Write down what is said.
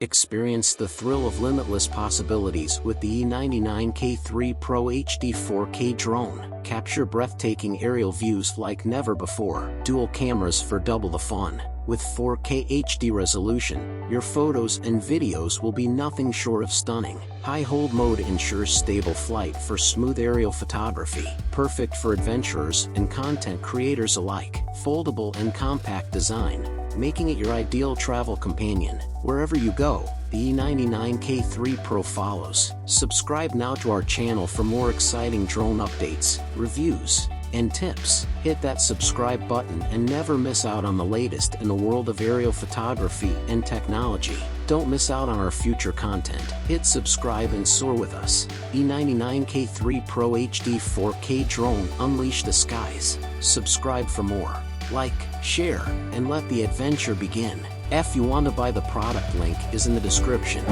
Experience the thrill of limitless possibilities with the E99 K3 Pro HD 4K drone. Capture breathtaking aerial views like never before. Dual cameras for double the fun. With 4K HD resolution, your photos and videos will be nothing short of stunning. High hold mode ensures stable flight for smooth aerial photography. Perfect for adventurers and content creators alike. Foldable and compact design, making it your ideal travel companion. Wherever you go, the E99 K3 Pro follows. Subscribe now to our channel for more exciting drone updates, reviews, and tips. Hit that subscribe button and never miss out on the latest in the world of aerial photography and technology. Don't miss out on our future content. Hit subscribe and soar with us. E99 K3 Pro HD 4K drone, unleash the skies. Subscribe for more. Like, share, and let the adventure begin. If you want to buy the product, link is in the description.